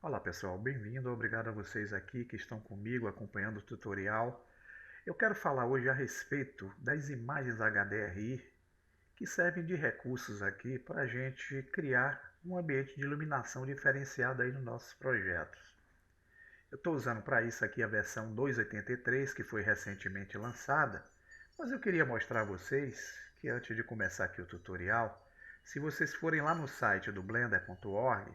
Olá pessoal, bem-vindo, obrigado a vocês aqui que estão comigo acompanhando o tutorial. Eu quero falar hoje a respeito das imagens HDRI que servem de recursos aqui para a gente criar um ambiente de iluminação diferenciado aí nos nossos projetos. Eu estou usando para isso aqui a versão 2.83 que foi recentemente lançada, mas eu queria mostrar a vocês que antes de começar aqui o tutorial, se vocês forem lá no site do blender.org,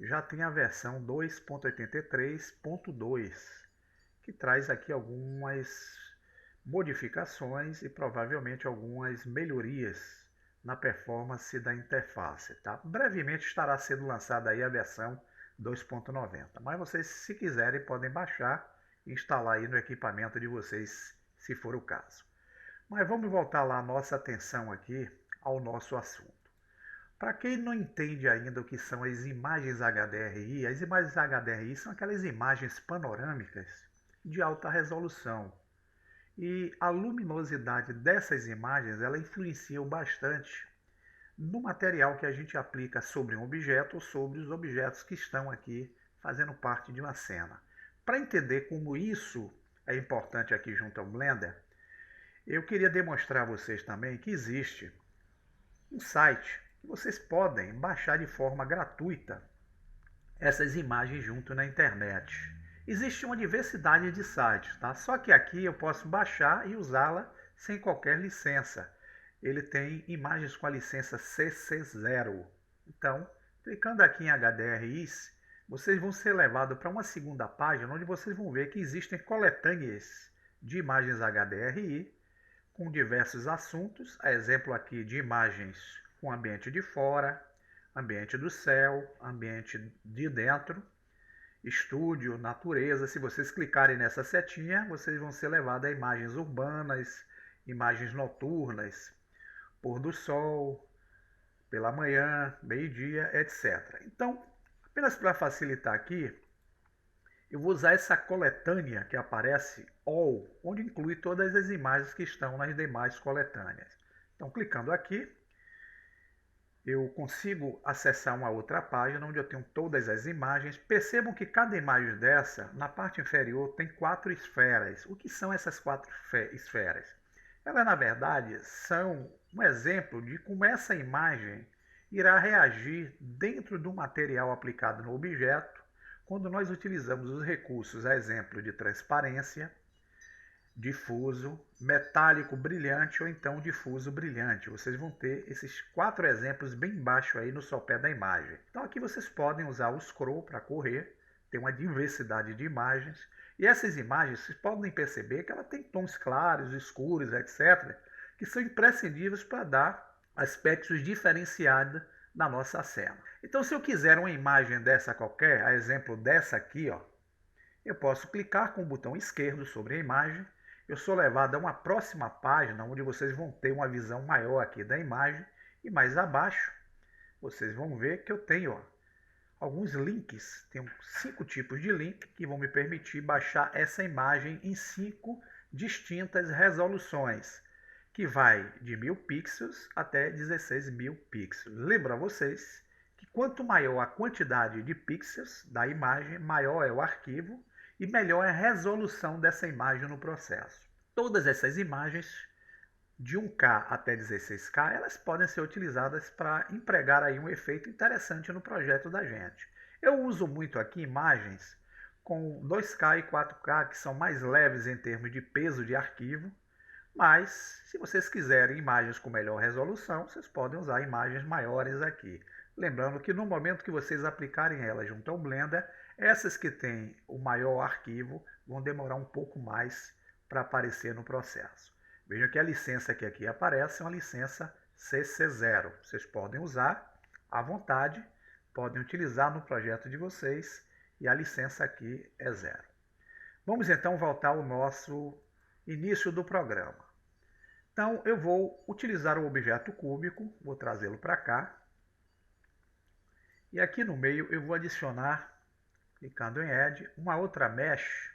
já tem a versão 2.83.2, que traz aqui algumas modificações e provavelmente algumas melhorias na performance da interface. Tá? Brevemente estará sendo lançada aí a versão 2.90, mas vocês, se quiserem, podem baixar e instalar aí no equipamento de vocês, se for o caso. Mas vamos voltar lá a nossa atenção aqui ao nosso assunto. Para quem não entende ainda o que são as imagens HDRI, as imagens HDRI são aquelas imagens panorâmicas de alta resolução. E a luminosidade dessas imagens, ela influencia bastante no material que a gente aplica sobre um objeto ou sobre os objetos que estão aqui fazendo parte de uma cena. Para entender como isso é importante aqui junto ao Blender, eu queria demonstrar a vocês também que existe um site que vocês podem baixar de forma gratuita essas imagens junto na internet. Existe uma diversidade de sites, tá? Só que aqui eu posso baixar e usá-la sem qualquer licença. Ele tem imagens com a licença CC0. Então, clicando aqui em HDRIs, vocês vão ser levados para uma segunda página onde vocês vão ver que existem coletâneas de imagens HDRI com diversos assuntos, a exemplo aqui de imagens com ambiente de fora, ambiente do céu, ambiente de dentro, estúdio, natureza. Se vocês clicarem nessa setinha, vocês vão ser levados a imagens urbanas, imagens noturnas, pôr do sol, pela manhã, meio-dia, etc. Então, apenas para facilitar aqui, eu vou usar essa coletânea que aparece All, onde inclui todas as imagens que estão nas demais coletâneas. Então, clicando aqui, eu consigo acessar uma outra página onde eu tenho todas as imagens. Percebam que cada imagem dessa, na parte inferior, tem 4 esferas. O que são essas 4 esferas? Elas, na verdade, são um exemplo de como essa imagem irá reagir dentro do material aplicado no objeto quando nós utilizamos os recursos, a exemplo de transparência, difuso, metálico brilhante ou então difuso brilhante. Vocês vão ter esses 4 exemplos bem embaixo aí no sopé da imagem. Então aqui vocês podem usar o scroll para correr, tem uma diversidade de imagens. E essas imagens, vocês podem perceber que ela tem tons claros, escuros, etc., que são imprescindíveis para dar aspectos diferenciados na nossa cena. Então, se eu quiser uma imagem dessa qualquer, a exemplo dessa aqui, ó, eu posso clicar com o botão esquerdo sobre a imagem. Eu sou levado a uma próxima página onde vocês vão ter uma visão maior aqui da imagem. E mais abaixo, vocês vão ver que eu tenho alguns links. Tenho 5 tipos de link que vão me permitir baixar essa imagem em 5 distintas resoluções, que vai de 1000 pixels até 16.000 pixels. Lembro a vocês que quanto maior a quantidade de pixels da imagem, maior é o arquivo e melhor é a resolução dessa imagem no processo. Todas essas imagens, de 1K até 16K, elas podem ser utilizadas para empregar aí um efeito interessante no projeto da gente. Eu uso muito aqui imagens com 2K e 4K, que são mais leves em termos de peso de arquivo, mas se vocês quiserem imagens com melhor resolução, vocês podem usar imagens maiores aqui. Lembrando que no momento que vocês aplicarem elas junto ao Blender, essas que têm o maior arquivo vão demorar um pouco mais para aparecer no processo. Vejam que a licença que aqui aparece é uma licença CC0. Vocês podem usar à vontade, podem utilizar no projeto de vocês e a licença aqui é 0. Vamos então voltar ao nosso início do programa. Então eu vou utilizar o objeto cúbico, vou trazê-lo para cá. E aqui no meio eu vou adicionar, clicando em Add, uma outra mesh,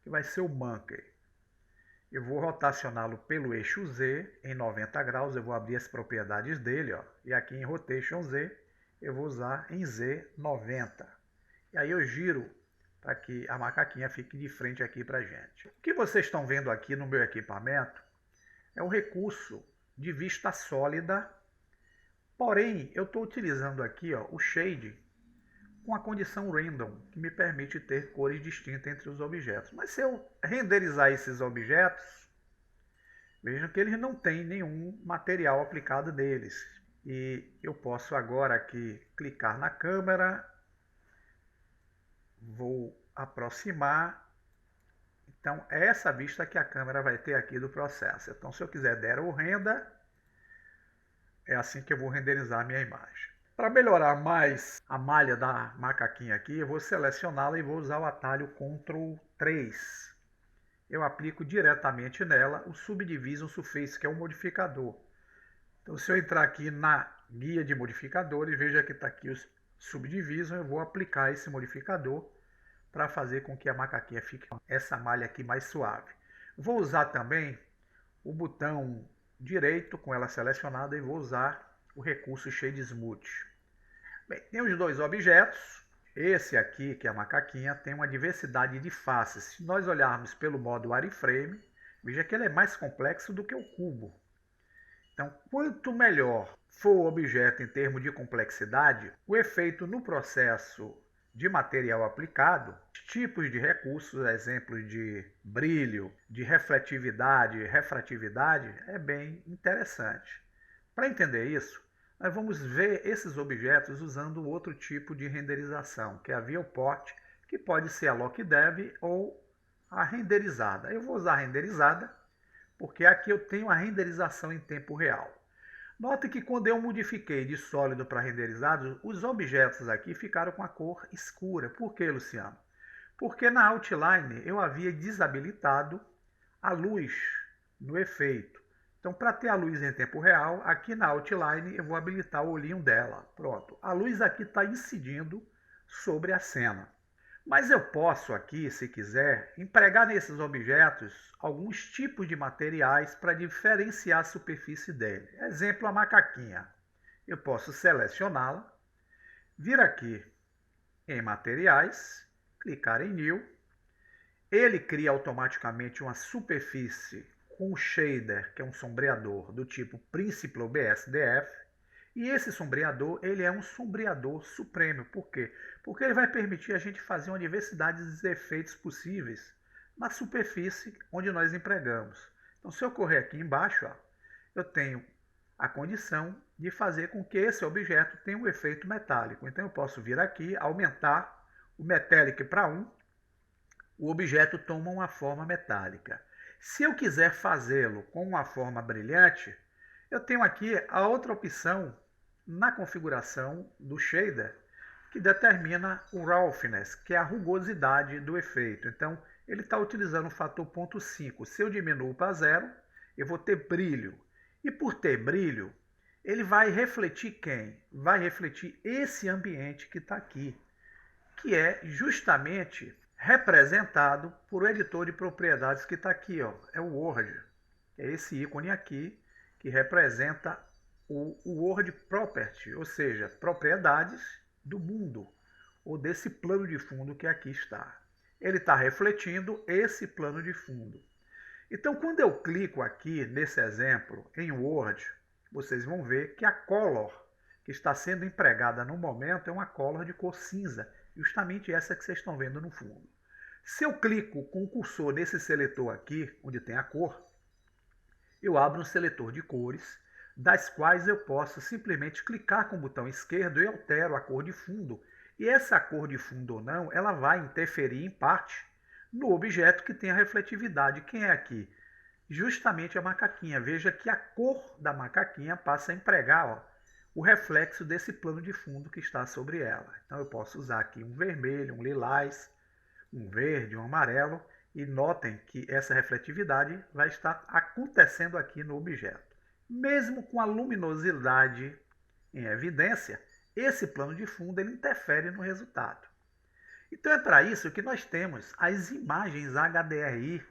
que vai ser o Monkey. Eu vou rotacioná-lo pelo eixo Z em 90 graus, eu vou abrir as propriedades dele, ó, e aqui em Rotation Z eu vou usar em Z 90. E aí eu giro para que a macaquinha fique de frente aqui para a gente. O que vocês estão vendo aqui no meu equipamento é um recurso de vista sólida, porém eu estou utilizando aqui o shade com a condição random, que me permite ter cores distintas entre os objetos. Mas se eu renderizar esses objetos, vejam que eles não têm nenhum material aplicado neles. E eu posso agora aqui clicar na câmera, vou aproximar. Então, é essa vista que a câmera vai ter aqui do processo. Então, se eu quiser der o render, é assim que eu vou renderizar a minha imagem. Para melhorar mais a malha da macaquinha aqui, eu vou selecioná-la e vou usar o atalho Ctrl 3. Eu aplico diretamente nela o Subdivision Surface, que é um modificador. Então, se eu entrar aqui na guia de modificadores, veja que está aqui o Subdivision, eu vou aplicar esse modificador para fazer com que a macaquinha fique com essa malha aqui mais suave. Vou usar também o botão direito com ela selecionada e vou usar o recurso Shade Smooth. Bem, tem os dois objetos. Esse aqui, que é a macaquinha, tem uma diversidade de faces. Se nós olharmos pelo modo Wireframe, veja que ele é mais complexo do que o cubo. Então, quanto melhor for o objeto em termos de complexidade, o efeito no processo de material aplicado, tipos de recursos, exemplos de brilho, de refletividade, refratividade, é bem interessante. Para entender isso, nós vamos ver esses objetos usando outro tipo de renderização, que é a Viewport, que pode ser a LockDev ou a renderizada. Eu vou usar a renderizada, porque aqui eu tenho a renderização em tempo real. Note que quando eu modifiquei de sólido para renderizado, os objetos aqui ficaram com a cor escura. Por que, Luciano? Porque na Outline eu havia desabilitado a luz no efeito. Então, para ter a luz em tempo real, aqui na Outline eu vou habilitar o olhinho dela. Pronto, a luz aqui está incidindo sobre a cena. Mas eu posso aqui, se quiser, empregar nesses objetos alguns tipos de materiais para diferenciar a superfície dele. Exemplo, a macaquinha. Eu posso selecioná-la, vir aqui em materiais, clicar em New. Ele cria automaticamente uma superfície com o shader, que é um sombreador do tipo Principled BSDF. E esse sombreador, ele é um sombreador supremo. Por quê? Porque ele vai permitir a gente fazer uma diversidade de efeitos possíveis na superfície onde nós empregamos. Então, se eu correr aqui embaixo, eu tenho a condição de fazer com que esse objeto tenha um efeito metálico. Então, eu posso vir aqui, aumentar o Metallic para 1, o objeto toma uma forma metálica. Se eu quiser fazê-lo com uma forma brilhante, eu tenho aqui a outra opção na configuração do shader, que determina o roughness, que é a rugosidade do efeito. Então, ele está utilizando o fator 0,5. Se eu diminuo para 0, eu vou ter brilho. E por ter brilho, ele vai refletir quem? Vai refletir esse ambiente que está aqui, que é justamente representado por o editor de propriedades que está aqui, é o Word. É esse ícone aqui que representa o Word Property, ou seja, propriedades do mundo, ou desse plano de fundo que aqui está. Ele está refletindo esse plano de fundo. Então, quando eu clico aqui nesse exemplo em Word, vocês vão ver que a color que está sendo empregada no momento é uma color de cor cinza, justamente essa que vocês estão vendo no fundo. Se eu clico com o cursor nesse seletor aqui, onde tem a cor, eu abro um seletor de cores, das quais eu posso simplesmente clicar com o botão esquerdo e altero a cor de fundo. E essa cor de fundo ou não, ela vai interferir em parte no objeto que tem a refletividade. Quem é aqui? Justamente a macaquinha. Veja que a cor da macaquinha passa a empregar o reflexo desse plano de fundo que está sobre ela. Então eu posso usar aqui um vermelho, um lilás, um verde, um amarelo. E notem que essa refletividade vai estar acontecendo aqui no objeto. Mesmo com a luminosidade em evidência, esse plano de fundo ele interfere no resultado. Então é para isso que nós temos as imagens HDRI,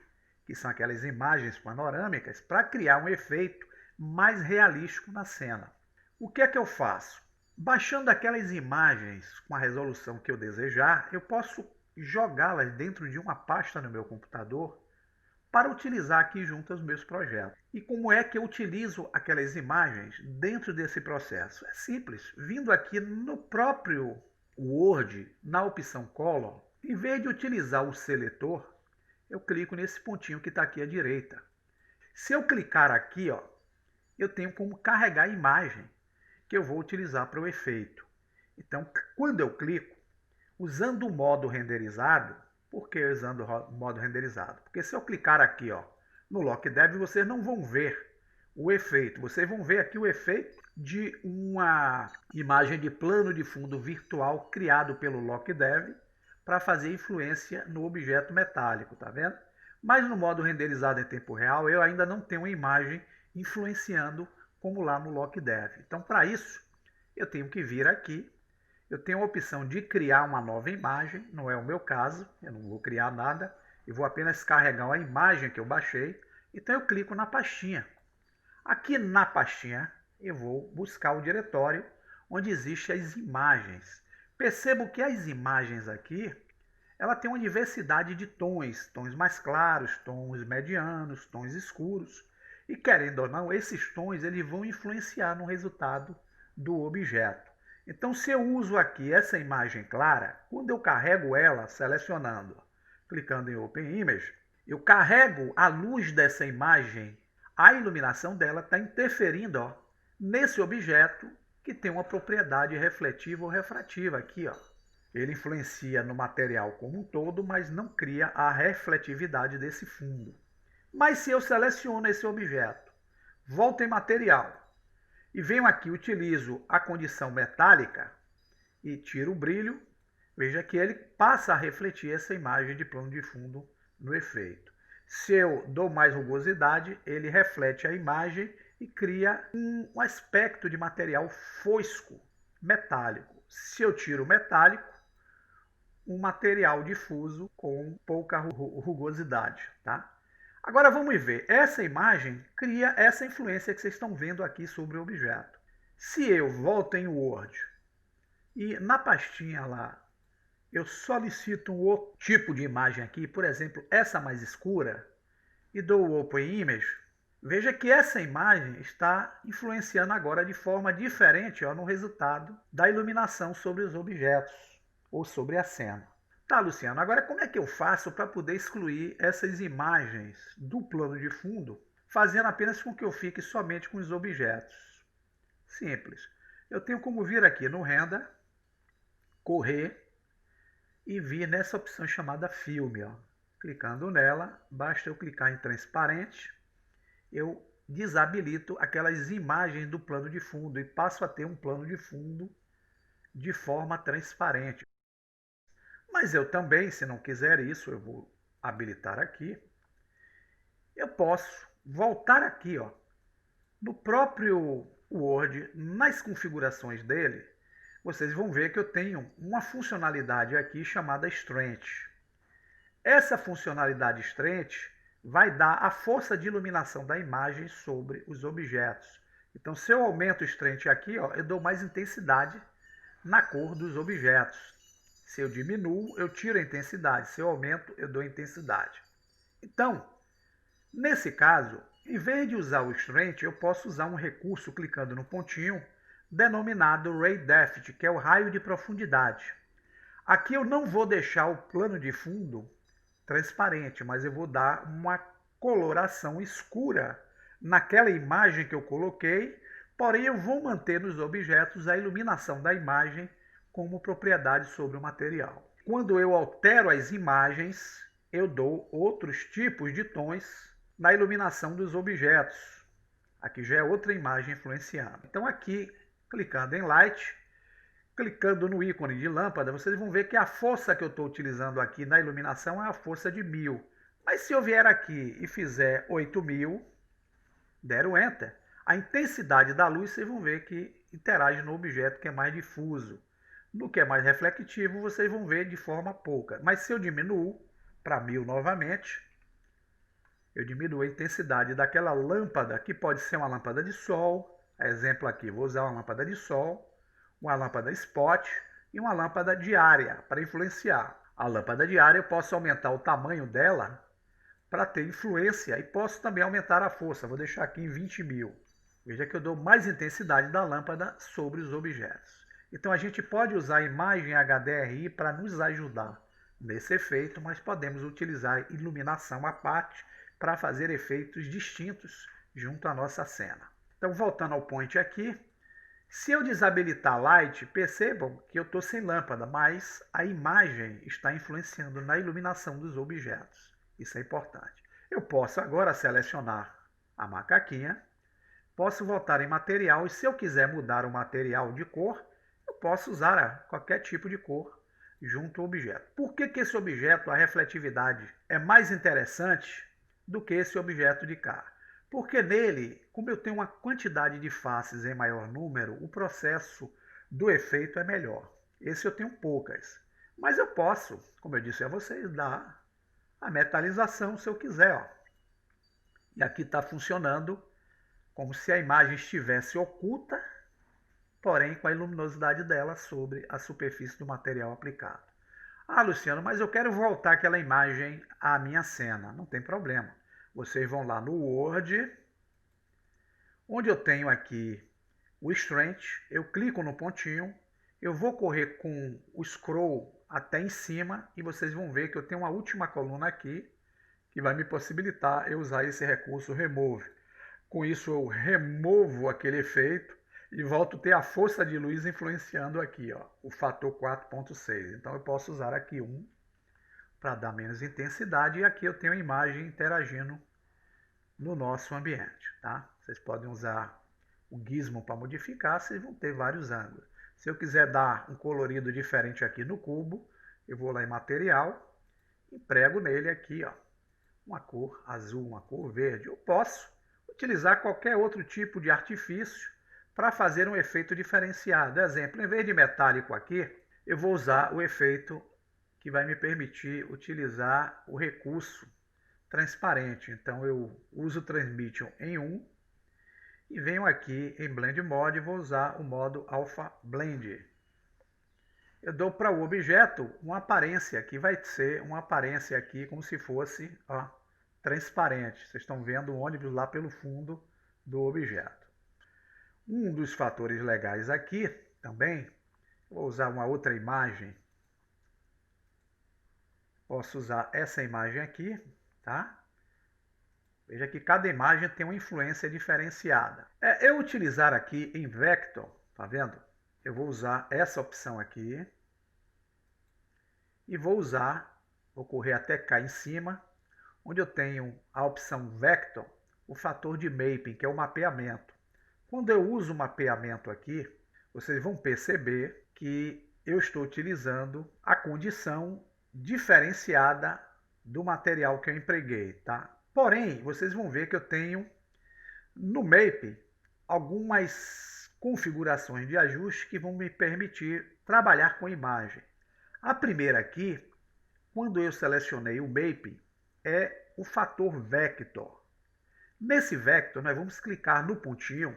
que são aquelas imagens panorâmicas, para criar um efeito mais realístico na cena. O que é que eu faço? Baixando aquelas imagens com a resolução que eu desejar, eu posso jogá-las dentro de uma pasta no meu computador para utilizar aqui junto aos meus projetos. E como é que eu utilizo aquelas imagens dentro desse processo? É simples, vindo aqui no próprio Word, na opção Color, em vez de utilizar o seletor, eu clico nesse pontinho que está aqui à direita. Se eu clicar aqui, ó, eu tenho como carregar a imagem que eu vou utilizar para o efeito. Então, quando eu clico, usando o modo renderizado, por que usando o modo renderizado? Porque se eu clicar aqui, ó, no Lock Dev, vocês não vão ver o efeito. Vocês vão ver aqui o efeito de uma imagem de plano de fundo virtual criado pelo Lock Dev para fazer influência no objeto metálico, tá vendo? Mas no modo renderizado em tempo real, eu ainda não tenho uma imagem influenciando como lá no Lock Dev. Então, para isso, eu tenho que vir aqui. Eu tenho a opção de criar uma nova imagem, não é o meu caso, eu não vou criar nada, eu vou apenas carregar a imagem que eu baixei, então eu clico na pastinha. Aqui na pastinha eu vou buscar o diretório onde existem as imagens. Percebo que as imagens aqui, ela tem uma diversidade de tons, tons mais claros, tons medianos, tons escuros, e querendo ou não, esses tons eles vão influenciar no resultado do objeto. Então, se eu uso aqui essa imagem clara, quando eu carrego ela, selecionando, clicando em Open Image, eu carrego a luz dessa imagem, a iluminação dela está interferindo, ó, nesse objeto que tem uma propriedade refletiva ou refrativa aqui, ó. Ele influencia no material como um todo, mas não cria a refletividade desse fundo. Mas se eu seleciono esse objeto, volto em material e venho aqui, utilizo a condição metálica e tiro o brilho, veja que ele passa a refletir essa imagem de plano de fundo no efeito. Se eu dou mais rugosidade, ele reflete a imagem e cria um aspecto de material fosco, metálico. Se eu tiro o metálico, um material difuso com pouca rugosidade, tá? Agora vamos ver, essa imagem cria essa influência que vocês estão vendo aqui sobre o objeto. Se eu volto em Word e na pastinha lá eu solicito um outro tipo de imagem aqui, por exemplo, essa mais escura, e dou o Open Image, veja que essa imagem está influenciando agora de forma diferente, ó, no resultado da iluminação sobre os objetos ou sobre a cena. Tá, Luciano, agora como é que eu faço para poder excluir essas imagens do plano de fundo, fazendo apenas com que eu fique somente com os objetos? Simples. Eu tenho como vir aqui no Renda, correr e vir nessa opção chamada Filme, ó. Clicando nela, basta eu clicar em Transparente, eu desabilito aquelas imagens do plano de fundo e passo a ter um plano de fundo de forma transparente. Mas eu também, se não quiser isso, eu vou habilitar aqui. Eu posso voltar aqui, ó, no próprio Word, nas configurações dele, vocês vão ver que eu tenho uma funcionalidade aqui chamada Strength. Essa funcionalidade Strength vai dar a força de iluminação da imagem sobre os objetos. Então, se eu aumento o Strength aqui, ó, eu dou mais intensidade na cor dos objetos. Se eu diminuo, eu tiro a intensidade. Se eu aumento, eu dou intensidade. Então, nesse caso, em vez de usar o Strength, eu posso usar um recurso clicando no pontinho denominado Ray Depth, que é o raio de profundidade. Aqui eu não vou deixar o plano de fundo transparente, mas eu vou dar uma coloração escura naquela imagem que eu coloquei, porém eu vou manter nos objetos a iluminação da imagem como propriedade sobre o material. Quando eu altero as imagens, eu dou outros tipos de tons na iluminação dos objetos. Aqui já é outra imagem influenciando. Então aqui, clicando em Light, clicando no ícone de lâmpada, vocês vão ver que a força que eu estou utilizando aqui na iluminação é a força de 1000. Mas se eu vier aqui e fizer 8000, der o Enter, a intensidade da luz vocês vão ver que interage no objeto que é mais difuso. No que é mais reflectivo, vocês vão ver de forma pouca. Mas se eu diminuo para 1000 novamente, eu diminuo a intensidade daquela lâmpada, que pode ser uma lâmpada de sol. Exemplo aqui, vou usar uma lâmpada de sol. uma lâmpada spot e uma lâmpada diária para influenciar. A lâmpada diária eu posso aumentar o tamanho dela para ter influência e posso também aumentar a força. Vou deixar aqui em 20.000. Veja que eu dou mais intensidade da lâmpada sobre os objetos. Então a gente pode usar a imagem HDRI para nos ajudar nesse efeito, mas podemos utilizar iluminação à parte para fazer efeitos distintos junto à nossa cena. Então voltando ao point aqui, se eu desabilitar Light, percebam que eu estou sem lâmpada, mas a imagem está influenciando na iluminação dos objetos. Isso é importante. Eu posso agora selecionar a macaquinha, posso voltar em material e se eu quiser mudar o material de cor, eu posso usar qualquer tipo de cor junto ao objeto. Por que esse objeto, a refletividade, é mais interessante do que esse objeto de cá? Porque nele, como eu tenho uma quantidade de faces em maior número, o processo do efeito é melhor. Esse eu tenho poucas. Mas eu posso, como eu disse a vocês, dar a metalização se eu quiser. Ó. E aqui está funcionando como se a imagem estivesse oculta, porém com a luminosidade dela sobre a superfície do material aplicado. Ah, Luciano, mas eu quero voltar aquela imagem à minha cena. Não tem problema. Vocês vão lá no Word, onde eu tenho aqui o Strength, eu clico no pontinho, eu vou correr com o scroll até em cima e vocês vão ver que eu tenho uma última coluna aqui que vai me possibilitar eu usar esse recurso Remove. Com isso eu removo aquele efeito e volto a ter a força de luz influenciando aqui, ó, o fator 4.6. Então eu posso usar aqui 1 para dar menos intensidade e aqui eu tenho a imagem interagindo no nosso ambiente. Tá? Vocês podem usar o gizmo para modificar, vocês vão ter vários ângulos. Se eu quiser dar um colorido diferente aqui no cubo, eu vou lá em material e prego nele aqui, ó, uma cor azul, uma cor verde. Eu posso utilizar qualquer outro tipo de artifício para fazer um efeito diferenciado. Exemplo, em vez de metálico aqui, eu vou usar o efeito que vai me permitir utilizar o recurso transparente. Então eu uso o Transmission em 1 e venho aqui em Blend Mode e vou usar o modo Alpha Blend. Eu dou para o objeto uma aparência, que vai ser uma aparência aqui como se fosse ó, transparente. Vocês estão vendo o ônibus lá pelo fundo do objeto. Um dos fatores legais aqui também, vou usar uma outra imagem. Posso usar essa imagem aqui, tá? Veja que cada imagem tem uma influência diferenciada. Eu utilizar aqui em Vector, tá vendo? Eu vou usar essa opção aqui. E vou correr até cá em cima, onde eu tenho a opção Vector, o fator de Mapping, que é o mapeamento. Quando eu uso o mapeamento aqui, vocês vão perceber que eu estou utilizando a condição diferenciada do material que eu empreguei, tá? Porém, vocês vão ver que eu tenho no Mapping algumas configurações de ajuste que vão me permitir trabalhar com imagem. A primeira aqui, quando eu selecionei o Mapping, é o fator Vector. Nesse Vector, nós vamos clicar no pontinho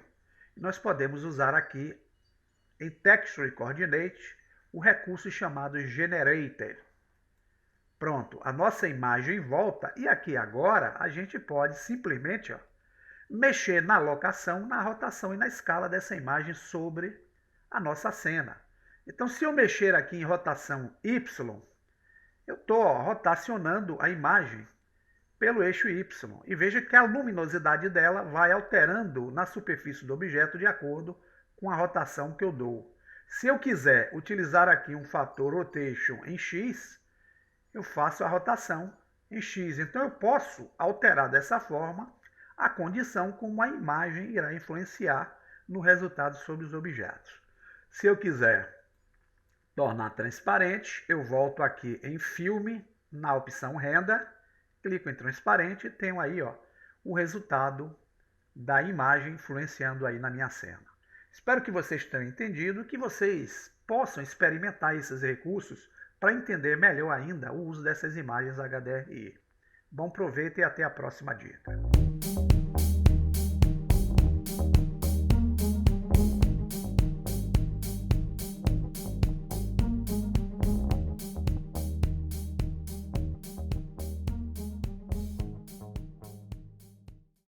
e nós podemos usar aqui em Texture Coordinate o recurso chamado Generator. Pronto, a nossa imagem volta e aqui agora a gente pode simplesmente mexer na locação, na rotação e na escala dessa imagem sobre a nossa cena. Então, se eu mexer aqui em rotação Y, eu estou rotacionando a imagem pelo eixo Y. E veja que a luminosidade dela vai alterando na superfície do objeto de acordo com a rotação que eu dou. Se eu quiser utilizar aqui um fator Rotation em X, eu faço a rotação em X. Então, eu posso alterar dessa forma a condição como a imagem irá influenciar no resultado sobre os objetos. Se eu quiser tornar transparente, eu volto aqui em Filme, na opção Renda, clico em Transparente e tenho aí ó, o resultado da imagem influenciando aí na minha cena. Espero que vocês tenham entendido, que vocês possam experimentar esses recursos para entender melhor ainda o uso dessas imagens HDRI. Bom proveito e até a próxima dica.